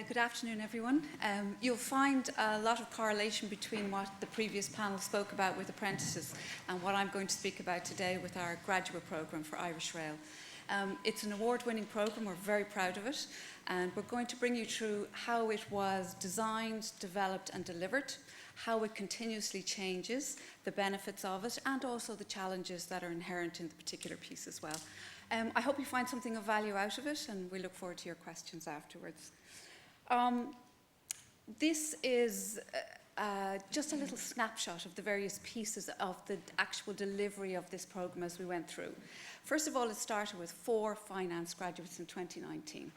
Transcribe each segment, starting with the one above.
Good afternoon, everyone. You'll find a lot of correlation between what the previous panel spoke about with apprentices and what I'm going to speak about today with our graduate programme for Irish Rail. It's an award-winning programme, we're very proud of it, and we're going to bring you through how it was designed, developed and delivered, how it continuously changes, the benefits of it, and also the challenges that are inherent in the particular piece as well. I hope you find something of value out of it, and we look forward to your questions afterwards. This is just a little snapshot of the various pieces of the actual delivery of this programme as we went through. First of all, it started with 4 finance graduates in 2019.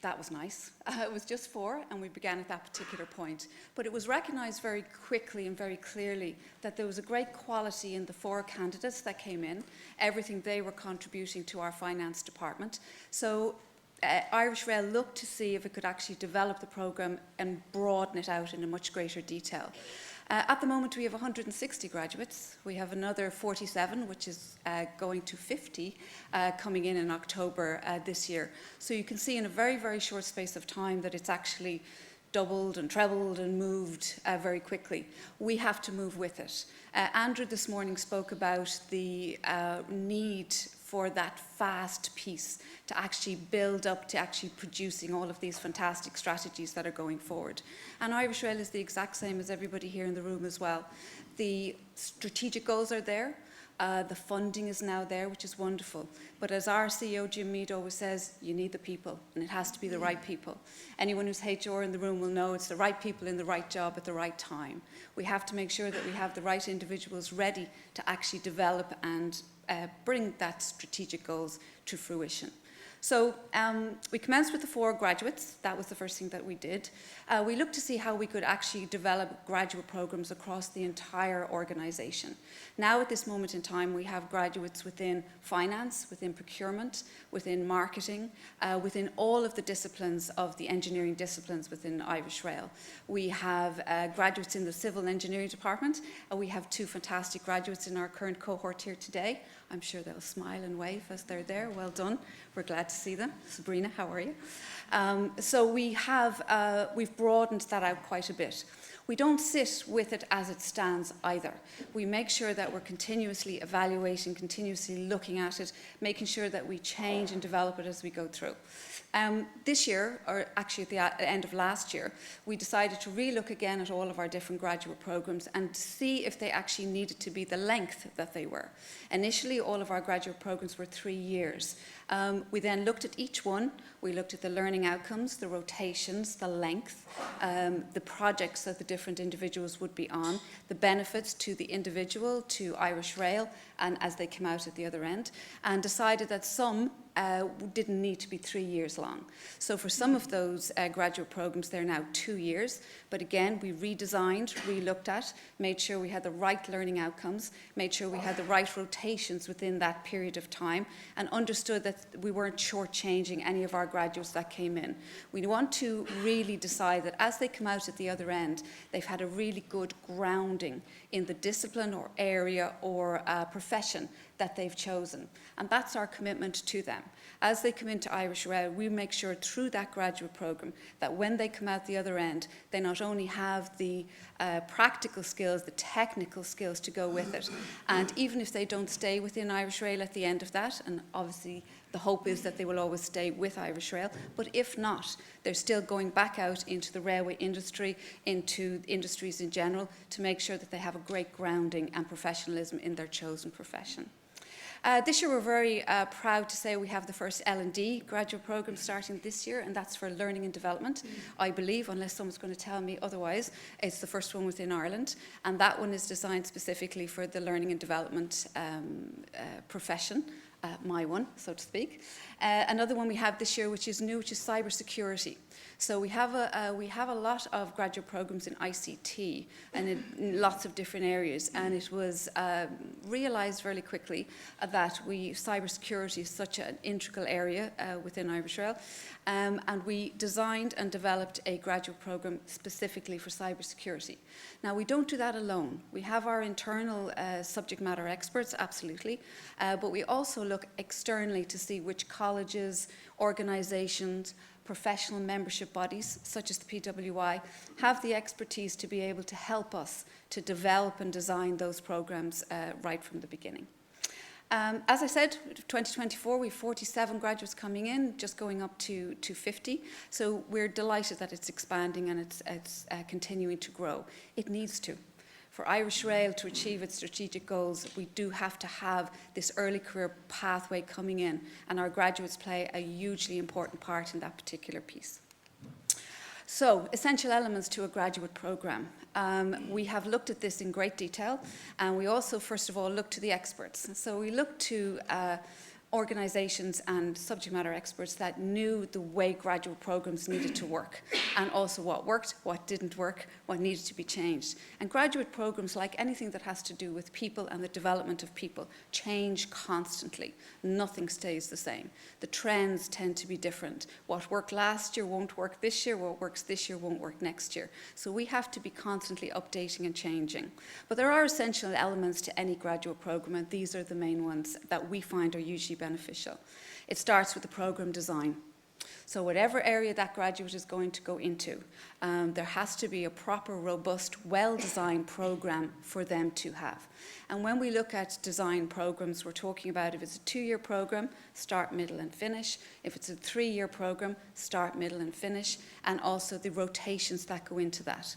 That was nice. It was just 4, and we began at that particular point. But it was recognised very quickly and very clearly that there was a great quality in the 4 candidates that came in, everything they were contributing to our finance department. So Irish Rail looked to see if it could actually develop the programme and broaden it out in a much greater detail. At the moment, we have 160 graduates. We have another 47, which is going to 50, coming in October this year. So you can see in a very, very short space of time that it's actually doubled and trebled and moved very quickly. We have to move with it. Andrew this morning spoke about the need for that fast piece to actually build up to actually producing all of these fantastic strategies that are going forward. And Irish Rail is the exact same as everybody here in the room as well. The strategic goals are there. The funding is now there, which is wonderful. But as our CEO, Jim Mead, always says, you need the people, and it has to be the right people. Anyone who's HR in the room will know it's the right people in the right job at the right time. We have to make sure that we have the right individuals ready to actually develop and bring that strategic goals to fruition. So we commenced with the 4 graduates. That was the first thing that we did. We looked to see how we could actually develop graduate programs across the entire organisation. Now at this moment in time, we have graduates within finance, within procurement, within marketing, within all of the disciplines of the engineering disciplines within Irish Rail. We have graduates in the civil engineering department, and we have 2 fantastic graduates in our current cohort here today. I'm sure they'll smile and wave as they're there. Well done. We're glad to see them. Sabrina, how are you? So we've broadened that out quite a bit. We don't sit with it as it stands either. We make sure that we're continuously evaluating, continuously looking at it, making sure that we change and develop it as we go through. This year, or actually at the end of last year, we decided to relook again at all of our different graduate programs and see if they actually needed to be the length that they were. Initially, all of our graduate programs were 3 years. We then looked at each one. We looked at the learning outcomes, the rotations, the length, the projects that the different individuals would be on, the benefits to the individual, to Irish Rail, and as they came out at the other end, and decided that some didn't need to be 3 years long. So for some of those graduate programs, they're now 2 years. But again, we redesigned, re-looked at, made sure we had the right learning outcomes, made sure we had the right rotations within that period of time, and understood that we weren't shortchanging any of our graduates that came in. We want to really decide that as they come out at the other end, they've had a really good grounding in the discipline or area or profession that they've chosen. And that's our commitment to them. As they come into Irish Rail, we make sure through that graduate programme that when they come out the other end, they not only have the practical skills, the technical skills to go with it. And even if they don't stay within Irish Rail at the end of that, and obviously the hope is that they will always stay with Irish Rail, but if not, they're still going back out into the railway industry, into industries in general, to make sure that they have a great grounding and professionalism in their chosen profession. This year we're very proud to say we have the first L&D graduate programme starting this year, and that's for learning and development. I believe, unless someone's going to tell me otherwise, it's the first one within Ireland, and that one is designed specifically for the learning and development profession. My one, so to speak. Another one we have this year, which is new, which is cybersecurity. So we have a lot of graduate programs in ICT and in lots of different areas, and it was realised very quickly that cybersecurity is such an integral area within Irish Rail, and we designed and developed a graduate program specifically for cybersecurity. Now, we don't do that alone. We have our internal subject matter experts, absolutely, but we also look externally to see which colleges, organisations, professional membership bodies, such as the PWI, have the expertise to be able to help us to develop and design those programs right from the beginning. As I said, 2024, we have 47 graduates coming in, just going up to 50. So we're delighted that it's expanding and it's continuing to grow. It needs to. For Irish Rail to achieve its strategic goals, we do have to have this early career pathway coming in, and our graduates play a hugely important part in that particular piece. So, essential elements to a graduate programme. We have looked at this in great detail, and we also, first of all, looked to the experts. So we looked to organisations and subject matter experts that knew the way graduate programmes needed to work, and also what worked, what didn't work, what needed to be changed. And graduate programmes, like anything that has to do with people and the development of people, change constantly. Nothing stays the same. The trends tend to be different. What worked last year won't work this year, what works this year won't work next year. So we have to be constantly updating and changing. But there are essential elements to any graduate programme, and these are the main ones that we find are usually beneficial. It starts with the programme design. So whatever area that graduate is going to go into, there has to be a proper, robust, well-designed programme for them to have. And when we look at design programmes, we're talking about if it's a 2-year programme, start, middle and finish. If it's a 3-year programme, start, middle and finish, and also the rotations that go into that.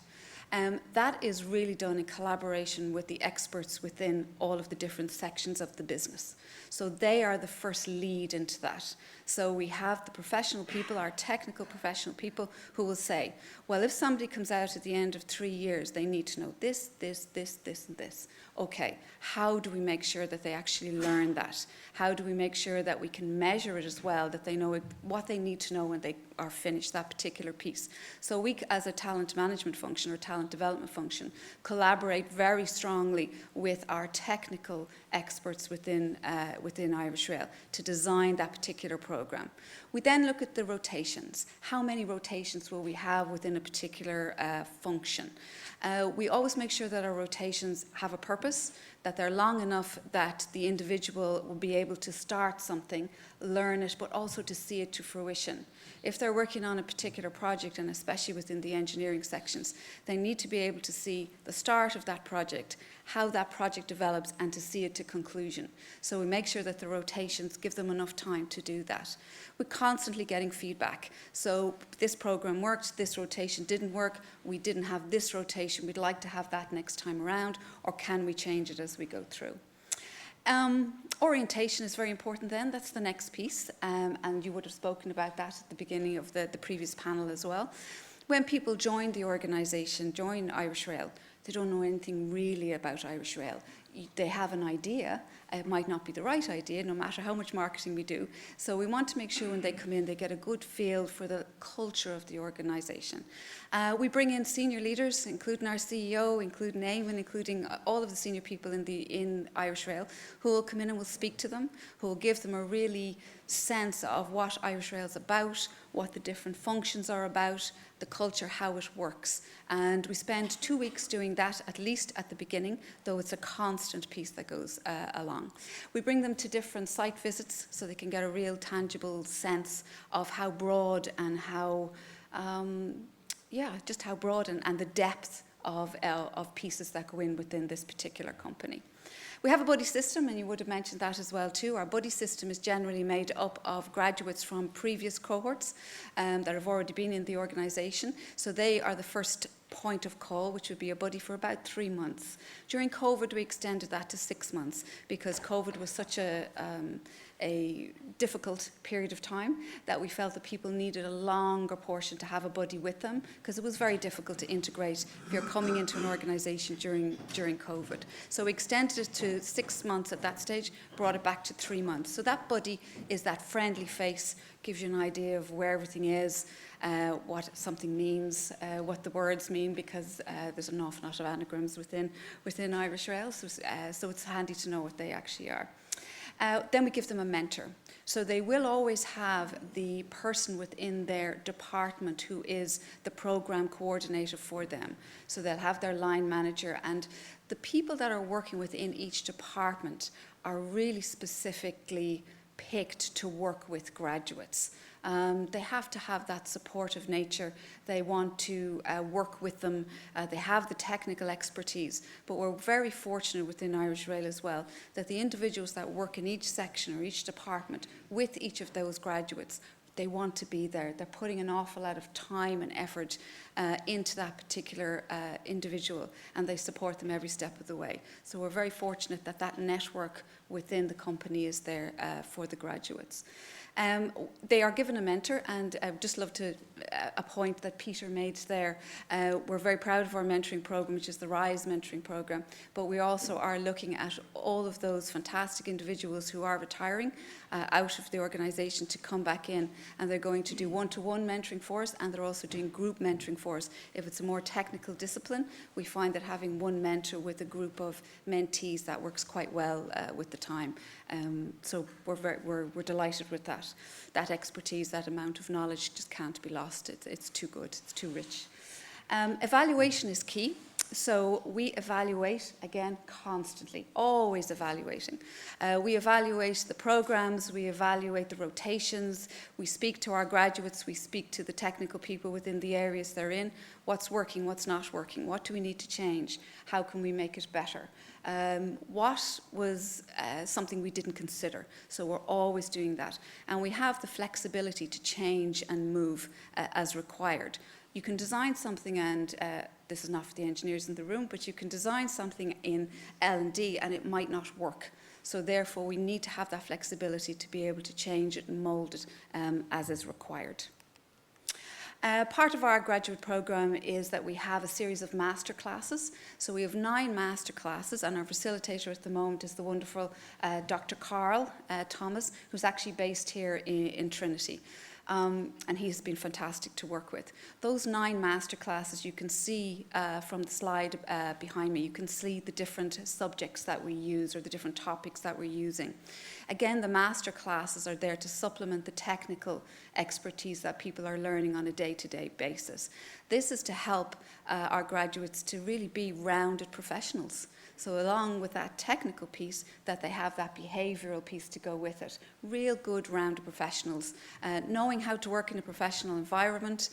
That is really done in collaboration with the experts within all of the different sections of the business. So they are the first lead into that. So we have the professional people, our technical professional people, who will say, well, if somebody comes out at the end of 3 years, they need to know this, this, this, this, and this. Okay, how do we make sure that they actually learn that? How do we make sure that we can measure it as well, that they know what they need to know when they are finished that particular piece? So we, as a talent management function or talent development function, collaborate very strongly with our technical experts within Irish Rail to design that particular programme. We then look at the rotations. How many rotations will we have within a particular function? We always make sure that our rotations have a purpose, that they're long enough that the individual will be able to start something, learn it, but also to see it to fruition. If they're working on a particular project, and especially within the engineering sections, they need to be able to see the start of that project, how that project develops, and to see it to conclusion. So we make sure that the rotations give them enough time to do that. We're constantly getting feedback. So this program worked, this rotation didn't work, we didn't have this rotation, we'd like to have that next time around, or can we change it as we go through? Orientation is very important then, that's the next piece, and you would have spoken about that at the beginning of the previous panel as well. When people join the organisation, join Irish Rail, they don't know anything really about Irish Rail. They have an idea, it might not be the right idea, no matter how much marketing we do. So we want to make sure when they come in, they get a good feel for the culture of the organisation. We bring in senior leaders, including our CEO, including Eamon, including all of the senior people in Irish Rail, who will come in and will speak to them, who will give them a really sense of what Irish Rail is about, what the different functions are about, the culture, how it works. And we spend 2 weeks doing that, at least at the beginning, though it's a constant piece that goes along. We bring them to different site visits so they can get a real tangible sense of how broad and how, just how broad and the depth of pieces that go in within this particular company. We have a buddy system, and you would have mentioned that as well too. Our buddy system is generally made up of graduates from previous cohorts that have already been in the organisation. So they are the first point of call, which would be a buddy for about 3 months. During COVID, we extended that to 6 months because COVID was such a difficult period of time that we felt that people needed a longer portion to have a buddy with them, because it was very difficult to integrate if you're coming into an organisation during COVID. So we extended it to 6 months at that stage, brought it back to 3 months. So that buddy is that friendly face, gives you an idea of where everything is, what something means, what the words mean, because there's an awful lot of anagrams within Irish Rail, so it's handy to know what they actually are. Then we give them a mentor. So they will always have the person within their department who is the program coordinator for them. So they'll have their line manager, and the people that are working within each department are really specifically picked to work with graduates. They have to have that supportive nature. They want to work with them. They have the technical expertise. But we're very fortunate within Irish Rail as well that the individuals that work in each section or each department with each of those graduates, they want to be there. They're putting an awful lot of time and effort into that particular individual, and they support them every step of the way. So we're very fortunate that that network within the company is there for the graduates. They are given a mentor, and I'd just love to a point that Peter made there. We're very proud of our mentoring program, which is the RISE mentoring program, but we also are looking at all of those fantastic individuals who are retiring out of the organisation to come back in, and they're going to do one-to-one mentoring for us, and they're also doing group mentoring for us. If it's a more technical discipline, we find that having one mentor with a group of mentees, that works quite well with the time. So we're delighted with that. That expertise, that amount of knowledge just can't be lost. It's too good, it's too rich. Evaluation is key. So we evaluate, again, constantly, always evaluating. We evaluate the programs, we evaluate the rotations, we speak to our graduates, we speak to the technical people within the areas they're in. What's working, what's not working, what do we need to change, how can we make it better? What was something we didn't consider? So we're always doing that. And we have the flexibility to change and move as required. You can design something, and this is not for the engineers in the room, but you can design something in L&D and it might not work. So therefore we need to have that flexibility to be able to change it and mould it as is required. Part of our graduate programme is that we have a series of master classes. So we have 9 master classes, and our facilitator at the moment is the wonderful Dr. Carl Thomas, who's actually based here in Trinity. And he's been fantastic to work with. Those 9 master classes, you can see from the slide behind me, you can see the different subjects that we use or the different topics that we're using. Again, the master classes are there to supplement the technical expertise that people are learning on a day-to-day basis. This is to help our graduates to really be rounded professionals. So along with that technical piece, that they have that behavioural piece to go with it. Real good rounded professionals, knowing how to work in a professional environment,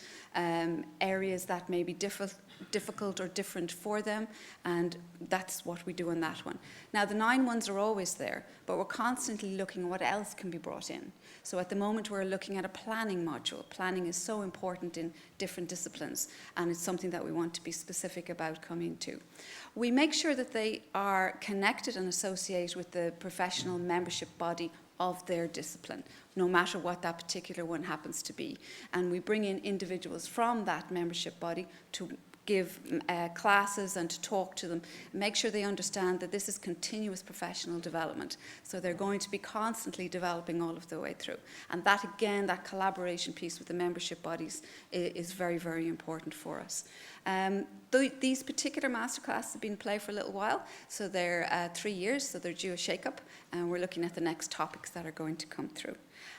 areas that may be difficult or different for them, and that's what we do in that one. Now the 9 ones are always there, but we're constantly looking at what else can be brought in. So at the moment we're looking at a planning module. Planning is so important in different disciplines, and it's something that we want to be specific about coming to. We make sure that they are connected and associated with the professional membership body of their discipline, no matter what that particular one happens to be. And we bring in individuals from that membership body to give classes and to talk to them, and make sure they understand that this is continuous professional development. So they're going to be constantly developing all of the way through. And that, again, that collaboration piece with the membership bodies is very, very important for us. These particular masterclasses have been in play for a little while, so they're 3 years, so they're due a shake-up, and we're looking at the next topics that are going to come through.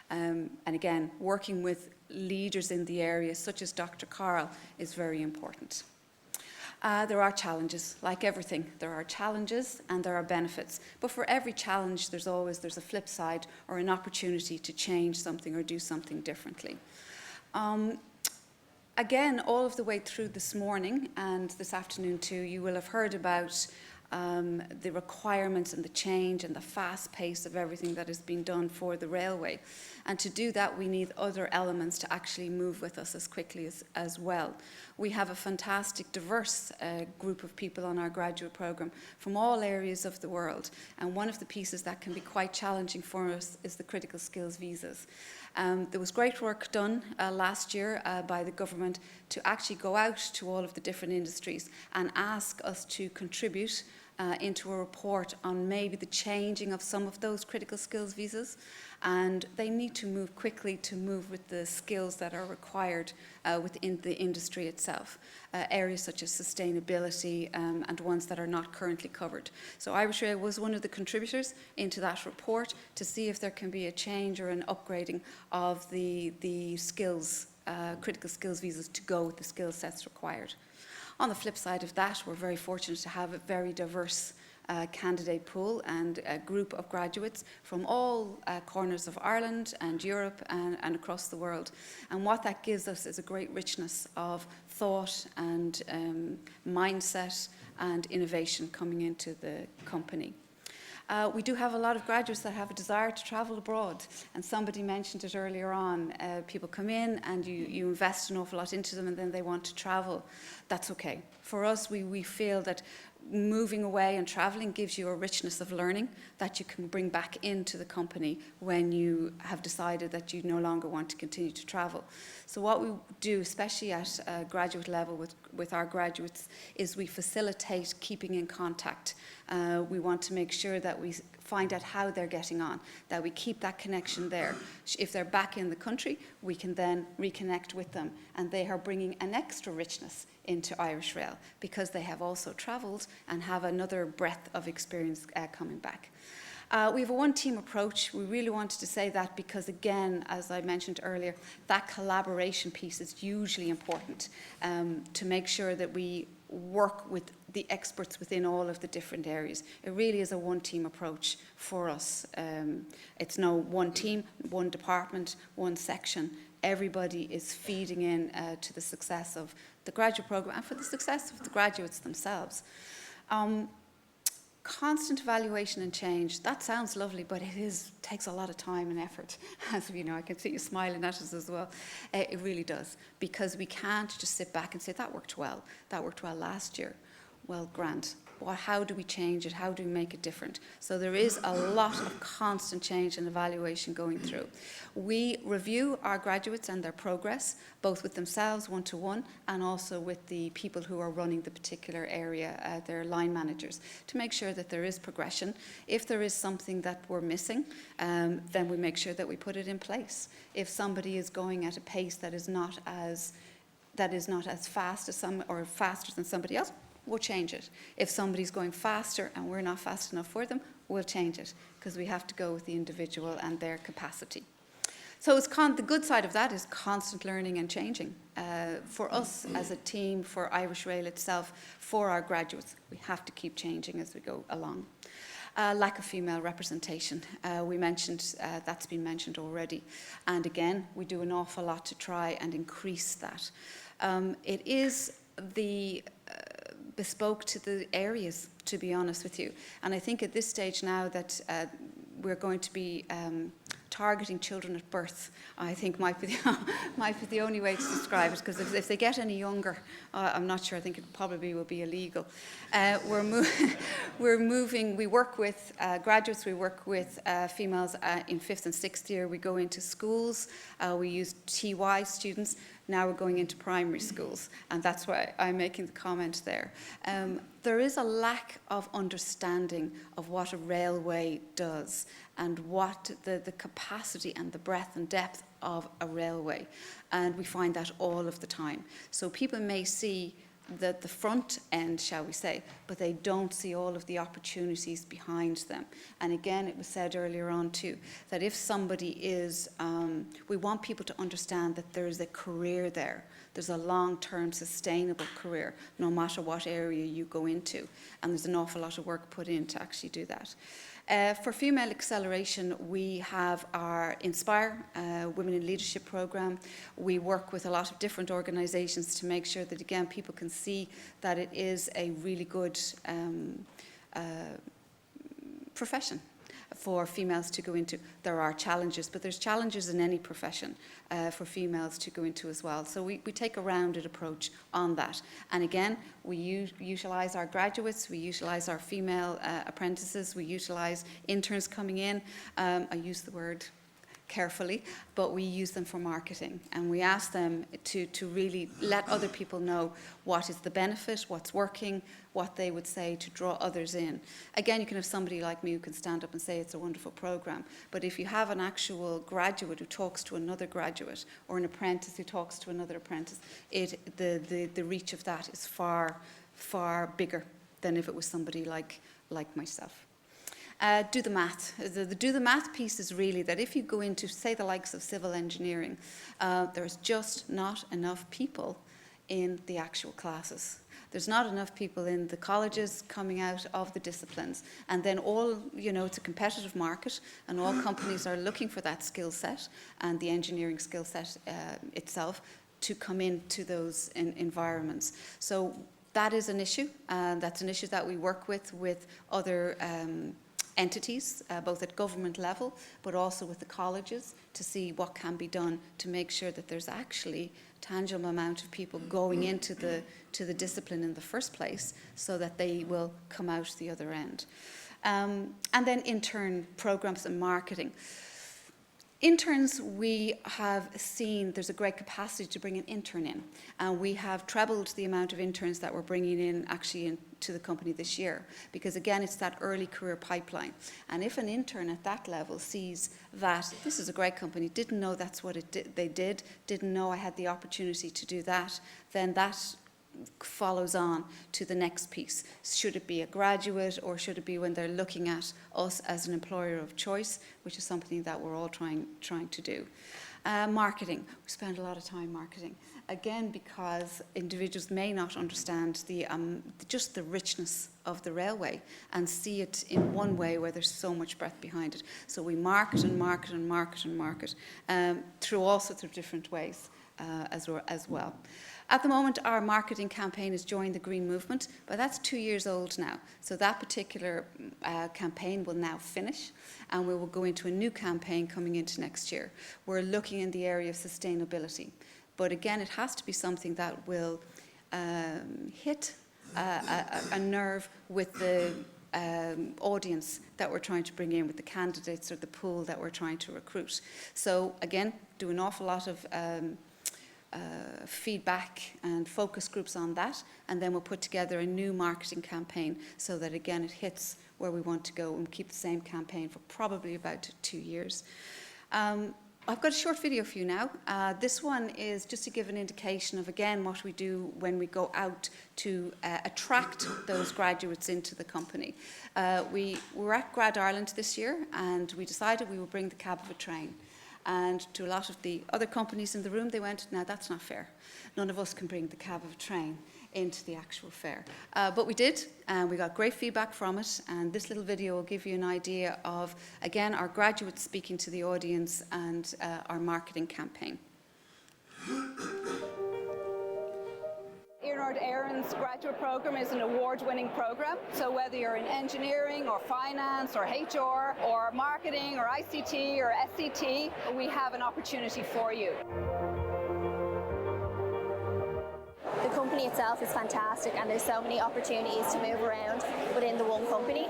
And again, working with leaders in the area, such as Dr. Carl, is very important. There are challenges, like everything. There are challenges and there are benefits. But for every challenge, there's a flip side or an opportunity to change something or do something differently. Again, all of the way through this morning and this afternoon too, you will have heard about the requirements and the change and the fast pace of everything that has been done for the railway. And to do that, we need other elements to actually move with us as quickly as well. We have a fantastic, diverse group of people on our graduate programme from all areas of the world. And one of the pieces that can be quite challenging for us is the critical skills visas. There was great work done last year by the government to actually go out to all of the different industries and ask us to contribute into a report on maybe the changing of some of those critical skills visas. And they need to move quickly to move with the skills that are required within the industry itself. Areas such as sustainability and ones that are not currently covered. So Irish Rail was one of the contributors into that report to see if there can be a change or an upgrading of the skills, critical skills visas to go with the skill sets required. On the flip side of that, we're very fortunate to have a very diverse candidate pool and a group of graduates from all corners of Ireland and Europe and across the world. And what that gives us is a great richness of thought and mindset and innovation coming into the company. We do have a lot of graduates that have a desire to travel abroad, and somebody mentioned it earlier on. People come in and you invest an awful lot into them and then they want to travel. That's okay. For us, we feel that moving away and traveling gives you a richness of learning that you can bring back into the company when you have decided that you no longer want to continue to travel. So what we do, especially at graduate level with our graduates, is we facilitate keeping in contact. We want to make sure that we find out how they're getting on, that we keep that connection there. If they're back in the country, we can then reconnect with them, and they are bringing an extra richness into Irish Rail because they have also travelled and have another breadth of experience coming back. We have a one-team approach. We really wanted to say that because, again, as I mentioned earlier, that collaboration piece is hugely important to make sure that we work with the experts within all of the different areas. It really is a one-team approach for us. It's no one team, one department, one section. Everybody is feeding in to the success of the graduate program and for the success of the graduates themselves. Constant evaluation and change, that sounds lovely, but it takes a lot of time and effort. As you know, I can see you smiling at us as well. It really does, because we can't just sit back and say, that worked well last year. Well, grand. How do we change it? How do we make it different? So there is a lot of constant change and evaluation going through. We review our graduates and their progress, both with themselves, one-to-one, and also with the people who are running the particular area, their line managers, to make sure that there is progression. If there is something that we're missing, then we make sure that we put it in place. If somebody is going at a pace that is not as fast as or faster than somebody else, we'll change it. If somebody's going faster and we're not fast enough for them, we'll change it, because we have to go with the individual and their capacity. So the good side of that is constant learning and changing. For us as a team, for Irish Rail itself, for our graduates, we have to keep changing as we go along. Lack of female representation. We mentioned, that's been mentioned already. And again, we do an awful lot to try and increase that. It is bespoke to the areas, to be honest with you. And I think at this stage now that we're going to be targeting children at birth, I think might be the only way to describe it, because if they get any younger, I'm not sure, I think it probably will be illegal. We work with graduates, we work with females in 5th and 6th year. We go into schools, we use TY students. Now we're going into primary schools, and that's why I'm making the comment there. There is a lack of understanding of what a railway does and what the capacity and the breadth and depth of a railway, and we find that all of the time. So people may see the front end, shall we say, but they don't see all of the opportunities behind them. And again, it was said earlier on too, that if somebody is, we want people to understand that there is a career there. There's a long-term sustainable career, no matter what area you go into. And there's an awful lot of work put in to actually do that. For female acceleration, we have our Inspire Women in Leadership program. We work with a lot of different organisations to make sure that, again, people can see that it is a really good profession for females to go into. There are challenges, but there's challenges in any profession for females to go into as well. So we take a rounded approach on that. And again, we utilise our graduates, we utilise our female apprentices, we utilise interns coming in. I use the word carefully, but we use them for marketing, and we ask them to really let other people know what is the benefit, what's working, what they would say to draw others in. Again, you can have somebody like me who can stand up and say it's a wonderful program, but if you have an actual graduate who talks to another graduate, or an apprentice who talks to another apprentice, the reach of that is far, far bigger than if it was somebody like myself. Do the math. The do the math piece is really that if you go into, say, the likes of civil engineering, there's just not enough people in the actual classes. There's not enough people in the colleges coming out of the disciplines. And then all, you know, it's a competitive market and all companies are looking for that skill set and the engineering skill set itself to come into those environments. So that is an issue, and that's an issue that we work with other entities, both at government level, but also with the colleges, to see what can be done to make sure that there's actually tangible amount of people going into the discipline in the first place, so that they will come out the other end. And then intern programs and marketing. Interns, we have seen there's a great capacity to bring an intern in. And we have trebled the amount of interns that we're bringing in actually into the company this year. Because again, it's that early career pipeline. And if an intern at that level sees that this is a great company, didn't know that's what they did, didn't know I had the opportunity to do that, then that follows on to the next piece. Should it be a graduate, or should it be when they're looking at us as an employer of choice, which is something that we're all trying to do. Marketing. We spend a lot of time marketing. Again, because individuals may not understand just the richness of the railway and see it in one way where there's so much breadth behind it. So we market and market and market and market through all sorts of different ways as well. At the moment, our marketing campaign is Join the Green Movement, but that's 2 years old now. So that particular campaign will now finish, and we will go into a new campaign coming into next year. We're looking in the area of sustainability. But again, it has to be something that will hit a nerve with the audience that we're trying to bring in, with the candidates or the pool that we're trying to recruit. So again, do an awful lot of feedback and focus groups on that, and then we'll put together a new marketing campaign so that again it hits where we want to go, and keep the same campaign for probably about 2 years. I've got a short video for you now. This one is just to give an indication of again what we do when we go out to attract those graduates into the company. We were at Grad Ireland this year, and we decided we would bring the cab of a train. And to a lot of the other companies in the room, they went, "No, that's not fair. None of us can bring the cab of a train into the actual fair." But we did, and we got great feedback from it. And this little video will give you an idea of, again, our graduates speaking to the audience and our marketing campaign. Iarnród Éireann's graduate program is an award-winning program. So whether you're in engineering or finance or HR or marketing or ICT or SCT, we have an opportunity for you. The company itself is fantastic, and there's so many opportunities to move around within the one company.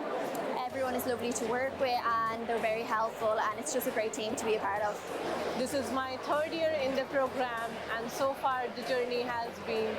Everyone is lovely to work with, and they're very helpful, and it's just a great team to be a part of. This is my 3rd year in the program, and so far the journey has been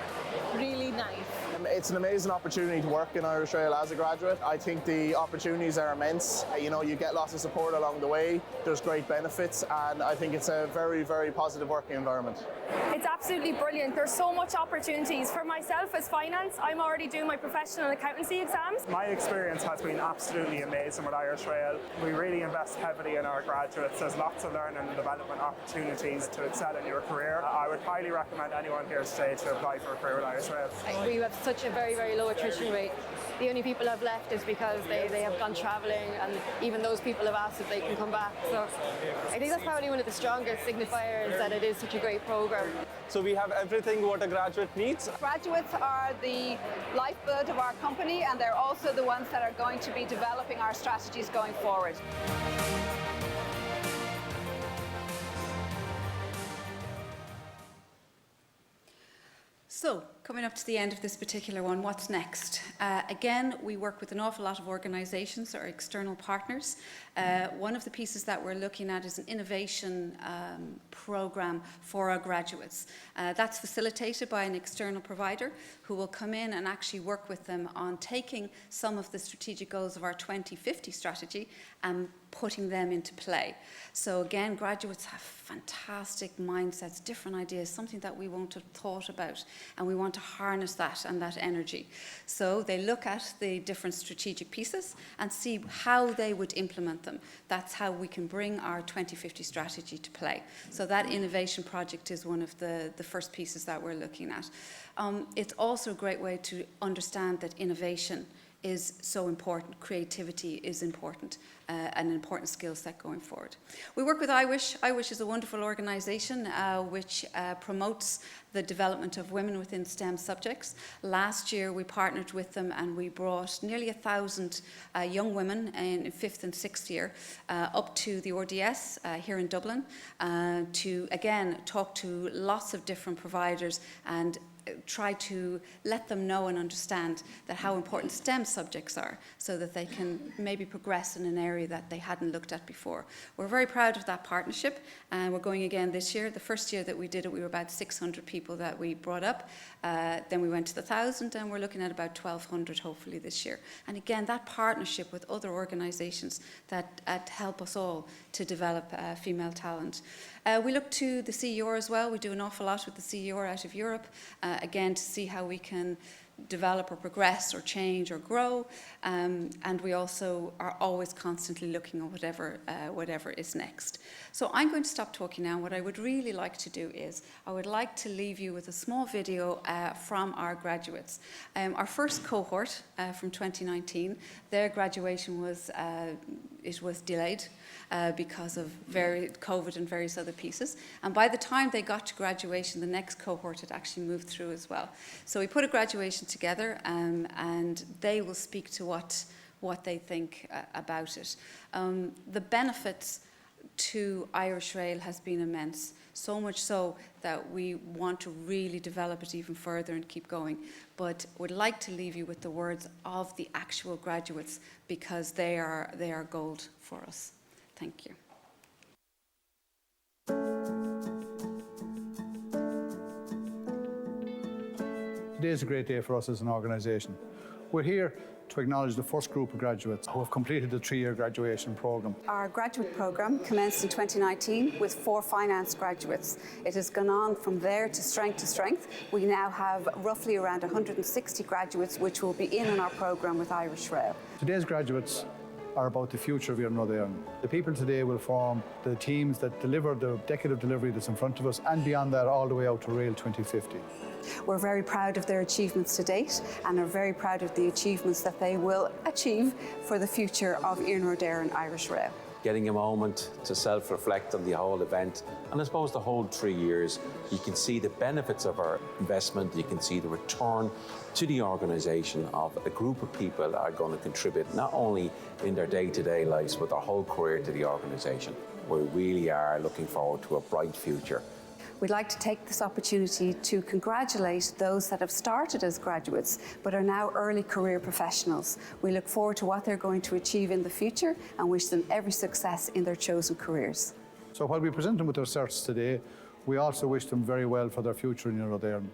really nice. It's an amazing opportunity to work in Irish Rail as a graduate. I think the opportunities are immense. You know, you get lots of support along the way. There's great benefits, and I think it's a very, very positive working environment. It's absolutely brilliant. There's so much opportunities. For myself as finance, I'm already doing my professional accountancy exams. My experience has been absolutely amazing with Irish Rail. We really invest heavily in our graduates. There's lots of learning and development opportunities to excel in your career. I would highly recommend anyone here today to apply for a career with Irish Rail. We have such a very, very low attrition rate. The only people I've left is because they have gone travelling, and even those people have asked if they can come back. So I think that's probably one of the strongest signifiers that it is such a great program. So we have everything what a graduate needs. Graduates are the lifeblood of our company, and they're also the ones that are going to be developing our strategies going forward. So, coming up to the end of this particular one, what's next? Again, we work with an awful lot of organisations or external partners. One of the pieces that we're looking at is an innovation programme for our graduates. That's facilitated by an external provider who will come in and actually work with them on taking some of the strategic goals of our 2050 strategy and putting them into play. So again, graduates have fantastic mindsets, different ideas, something that we won't have thought about, and we want to harness that and that energy. So they look at the different strategic pieces and see how they would implement them. That's how we can bring our 2050 strategy to play. So that innovation project is one of the first pieces that we're looking at. It's also a great way to understand that innovation is so important, creativity is important, an important skill set going forward. We work with IWISH. IWISH is a wonderful organisation which promotes the development of women within STEM subjects. Last year we partnered with them and we brought nearly 1,000 young women in 5th and 6th year up to the RDS here in Dublin to again talk to lots of different providers and try to let them know and understand that how important STEM subjects are so that they can maybe progress in an area that they hadn't looked at before. We're very proud of that partnership and we're going again this year. The first year that we did it, we were about 600 people that we brought up. Then we went to the 1,000 and we're looking at about 1,200 hopefully this year. And again, that partnership with other organisations that help us all to develop female talent. We look to the CER as well. We do an awful lot with the CER out of Europe, again, to see how we can develop or progress or change or grow. And we also are always constantly looking at whatever is next. So I'm going to stop talking now. What I would really like to do is I would like to leave you with a small video from our graduates. Our first cohort from 2019, their graduation was delayed because of COVID and various other pieces. And by the time they got to graduation, the next cohort had actually moved through as well. So we put a graduation together and they will speak to what they think about it. The benefits to Irish Rail has been immense, so much so that we want to really develop it even further and keep going. But would like to leave you with the words of the actual graduates because they are gold for us. Thank you. Today is a great day for us as an organisation. We're here to acknowledge the first group of graduates who have completed the 3-year graduation programme. Our graduate programme commenced in 2019 with 4 finance graduates. It has gone on from there to strength. We now have roughly around 160 graduates which will be in on our programme with Irish Rail. Today's graduates are about the future of Iarnród Éireann. The people today will form the teams that deliver the decade of delivery that's in front of us and beyond that all the way out to Rail 2050. We're very proud of their achievements to date and are very proud of the achievements that they will achieve for the future of Iarnród Éireann Irish Rail. Getting a moment to self-reflect on the whole event, and I suppose the whole 3 years, you can see the benefits of our investment, you can see the return to the organisation of a group of people that are going to contribute not only in their day-to-day lives, but their whole career to the organisation. We really are looking forward to a bright future. We'd like to take this opportunity to congratulate those that have started as graduates but are now early career professionals. We look forward to what they're going to achieve in the future and wish them every success in their chosen careers. So while we present them with their certs today, we also wish them very well for their future in Iarnród Éireann.